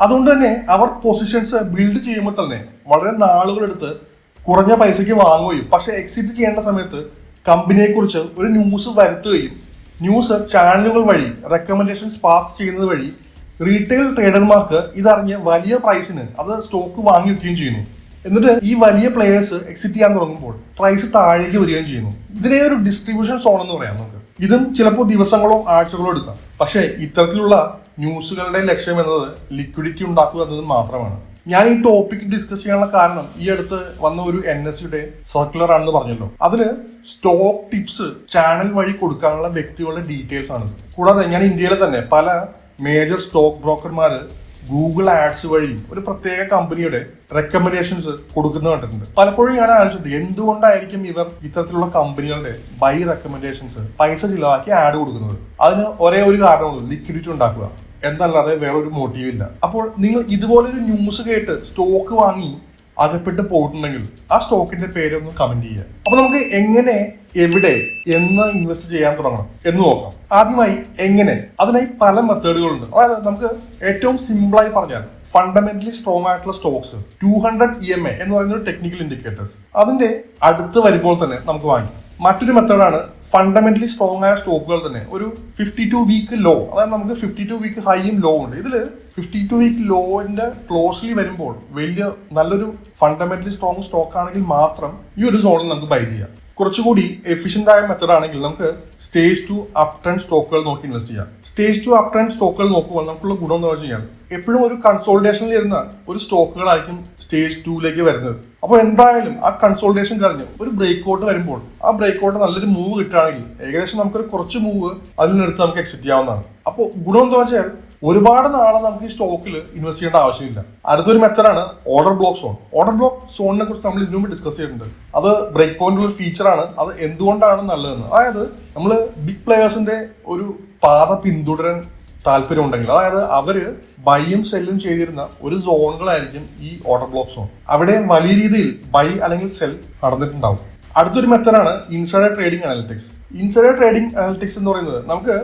അതുകൊണ്ട് തന്നെ അവർ positions build ചെയ്യുമ്പോൾ തന്നെ വളരെ നാളുകളെടുത്ത് കുറഞ്ഞ പൈസയ്ക്ക് വാങ്ങുകയും പക്ഷെ എക്സിറ്റ് ചെയ്യേണ്ട സമയത്ത് കമ്പനിയെ കുറിച്ച് ഒരു ന്യൂസ് വരുത്തുകയും ന്യൂസ് ചാനലുകൾ വഴി റെക്കമെൻഡേഷൻസ് പാസ് ചെയ്യുന്നത് വഴി റീറ്റെയിൽ ട്രേഡർമാർക്ക് ഇതറിഞ്ഞ് വലിയ പ്രൈസിന് അത് സ്റ്റോക്ക് വാങ്ങി വെക്കുകയും ചെയ്യുന്നു. എന്നിട്ട് ഈ വലിയ പ്ലേയേഴ്സ് എക്സിറ്റ് ചെയ്യാൻ തുടങ്ങുമ്പോൾ പ്രൈസ് താഴേക്ക് വരികയും ചെയ്യുന്നു. ഇതിനെ ഒരു ഡിസ്ട്രിബ്യൂഷൻ സോൺ എന്ന് പറയാം നമുക്ക്. ഇതും ചിലപ്പോൾ ദിവസങ്ങളോ ആഴ്ചകളോ എടുക്കാം. പക്ഷേ ഇത്തരത്തിലുള്ള ന്യൂസുകളുടെ ലക്ഷ്യം എന്നത് ലിക്വിഡിറ്റി ഉണ്ടാക്കുക എന്നത് മാത്രമാണ്. ഞാൻ ഈ ടോപ്പിക് ഡിസ്കസ് ചെയ്യാനുള്ള കാരണം ഈ അടുത്ത് വന്ന ഒരു NSEയുടെ സർക്കുലർ ആണെന്ന് പറഞ്ഞല്ലോ. അതില് സ്റ്റോക്ക് ടിപ്സ് ചാനൽ വഴി കൊടുക്കാനുള്ള വ്യക്തികളുടെ ഡീറ്റെയിൽസ് ആണ്. കൂടാതെ ഞാൻ ഇന്ത്യയിലെ തന്നെ പല മേജർ സ്റ്റോക്ക് ബ്രോക്കർമാര് ഗൂഗിൾ ആഡ്സ് വഴിയും ഒരു പ്രത്യേക കമ്പനിയുടെ റെക്കമെൻഡേഷൻസ് കൊടുക്കുന്നത് കണ്ടിട്ടുണ്ട്. പലപ്പോഴും ഞാൻ ആലോചിച്ചിട്ടുണ്ട് എന്തുകൊണ്ടായിരിക്കും ഇവർ ഇത്തരത്തിലുള്ള കമ്പനികളുടെ ബൈ റെക്കമെൻഡേഷൻസ് പൈസ ചിലവാക്കി ആഡ് കൊടുക്കുന്നത്. അതിന് ഒരേ ഒരു കാരണമുള്ളൂ, ലിക്വിഡിറ്റി ഉണ്ടാക്കുക എന്നല്ലാതെ വേറൊരു മോട്ടീവ് ഇല്ല. അപ്പോൾ നിങ്ങൾ ഇതുപോലൊരു ന്യൂസ് കേട്ട് സ്റ്റോക്ക് വാങ്ങി അകപ്പെട്ട് പോയിട്ടുണ്ടെങ്കിൽ ആ സ്റ്റോക്കിന്റെ പേരൊന്ന് കമന്റ് ചെയ്യുക. അപ്പൊ നമുക്ക് എങ്ങനെ, എവിടെ, എന്ന് ഇൻവെസ്റ്റ് ചെയ്യാൻ തുടങ്ങണം എന്ന് നോക്കാം. ആദ്യമായി എങ്ങനെ, അതിനായി പല മെത്തേഡുകളുണ്ട്. അതായത് നമുക്ക് ഏറ്റവും സിമ്പിളായി പറഞ്ഞാൽ ഫണ്ടമെന്റലി സ്ട്രോങ് ആയിട്ടുള്ള സ്റ്റോക്സ് 200 EMA എന്ന് പറയുന്ന ഒരു ടെക്നിക്കൽ ഇൻഡിക്കേറ്റേഴ്സ് അതിന്റെ അടുത്ത് വരുമ്പോൾ തന്നെ നമുക്ക് വാങ്ങിക്കാം. മറ്റൊരു മെത്തേഡാണ് ഫണ്ടമെന്റലി സ്ട്രോങ് ആയ സ്റ്റോക്കുകൾ തന്നെ ഒരു 52 വീക്ക് ലോ, അതായത് നമുക്ക് 52 വീക്ക് ഹൈയും ലോ ഉണ്ട്. ഇതില് 52 വീക്ക് ലോന്റെ ക്ലോസ്ലി വരുമ്പോൾ നല്ലൊരു ഫണ്ടമെന്റലി സ്ട്രോങ് സ്റ്റോക്ക് ആണെങ്കിൽ മാത്രം ഈ ഒരു സോണിൽ നമുക്ക് ബൈ ചെയ്യാം. കുറച്ചുകൂടി എഫിഷ്യന്റ് ആയ മെത്തേഡ് ആണെങ്കിൽ നമുക്ക് സ്റ്റേജ് 2 അപ് ട്രെൻഡ് സ്റ്റോക്കുകൾ നോക്കി ഇൻവെസ്റ്റ് ചെയ്യാം. സ്റ്റേജ് 2 അപ് ട്രെൻഡ് സ്റ്റോക്കുകൾ നോക്കുമ്പോൾ നമുക്കുള്ള ഗുണം എന്ന് വെച്ചാൽ എപ്പോഴും ഒരു കൺസോൾട്ടേഷനിൽ ഇരുന്ന ഒരു സ്റ്റോക്കുകളായിരിക്കും സ്റ്റേജ് 2ലേക്ക് വരുന്നത്. അപ്പോൾ എന്തായാലും ആ കൺസോൾട്ടേഷൻ കഴിഞ്ഞ് ഒരു ബ്രേക്ക്ഔട്ട് വരുമ്പോൾ ആ ബ്രേക്ക്ഔട്ട് നല്ലൊരു മൂവ് കിട്ടുകയാണെങ്കിൽ ഏകദേശം നമുക്കൊരു കുറച്ച് മൂവ് അതിനെടുത്ത് നമുക്ക് എക്സിറ്റ് ചെയ്യാവുന്നതാണ്. അപ്പോൾ ഗുണം എന്താ വെച്ചാൽ ഒരുപാട് നാളെ നമുക്ക് ഈ സ്റ്റോക്കിൽ ഇൻവെസ്റ്റ് ചെയ്യേണ്ട ആവശ്യമില്ല. അടുത്തൊരു മെത്തഡാണ് order block zone. Order block സോണിനെ കുറിച്ച് നമ്മൾ ഇതിനു മുമ്പ് ഡിസ്കസ് ചെയ്തിട്ടുണ്ട്. അത് ബ്രേക്ക് പോയിന്റുള്ള ഒരു ഫീച്ചറാണ്. അത് എന്തുകൊണ്ടാണ് നല്ലതെന്ന്, അതായത് നമ്മൾ ബിഗ് പ്ലെയേഴ്സിന്റെ ഒരു പാത പിന്തുടരാൻ താല്പര്യം ഉണ്ടെങ്കിൽ, അതായത് അവര് ബൈയും സെല്ലും ചെയ്തിരുന്ന ഒരു സോണുകളായിരിക്കും ഈ ഓർഡർ ബ്ലോക്ക് സോൺ. അവിടെ വലിയ രീതിയിൽ ബൈ അല്ലെങ്കിൽ സെൽ നടന്നിട്ടുണ്ടാവും. അടുത്തൊരു മെത്തഡാണ് insider trading analytics. Insider trading analytics എന്ന് പറയുന്നത് നമുക്ക്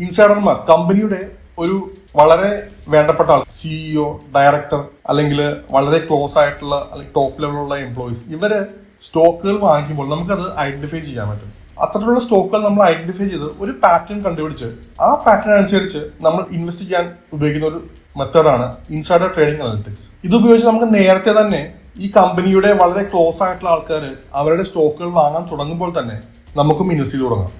ഇൻസൈഡർമാർ, കമ്പനിയുടെ ഒരു വളരെ വേണ്ടപ്പെട്ട ആൾ, CEO, ഡയറക്ടർ, അല്ലെങ്കിൽ വളരെ ക്ലോസ് ആയിട്ടുള്ള അല്ലെങ്കിൽ ടോപ്പ് ലെവലുള്ള എംപ്ലോയീസ്, ഇവര് സ്റ്റോക്കുകൾ വാങ്ങിക്കുമ്പോൾ നമുക്കത് ഐഡന്റിഫൈ ചെയ്യാൻ പറ്റും. അത്തരത്തിലുള്ള സ്റ്റോക്കുകൾ നമ്മൾ ഐഡന്റിഫൈ ചെയ്ത് ഒരു പാറ്റേൺ കണ്ടുപിടിച്ച് ആ പാറ്റേൺ അനുസരിച്ച് നമ്മൾ ഇൻവെസ്റ്റ് ചെയ്യാൻ ഉപയോഗിക്കുന്ന ഒരു മെത്തേഡാണ് ഇൻസൈഡർ ട്രേഡിംഗ് അനലിറ്റിക്സ്. ഇത് ഉപയോഗിച്ച് നമുക്ക് നേരത്തെ തന്നെ ഈ കമ്പനിയുടെ വളരെ ക്ലോസ് ആയിട്ടുള്ള ആൾക്കാർ അവരുടെ സ്റ്റോക്കുകൾ വാങ്ങാൻ തുടങ്ങുമ്പോൾ തന്നെ നമുക്കും ഇൻവെസ്റ്റ് ചെയ്ത് തുടങ്ങാം.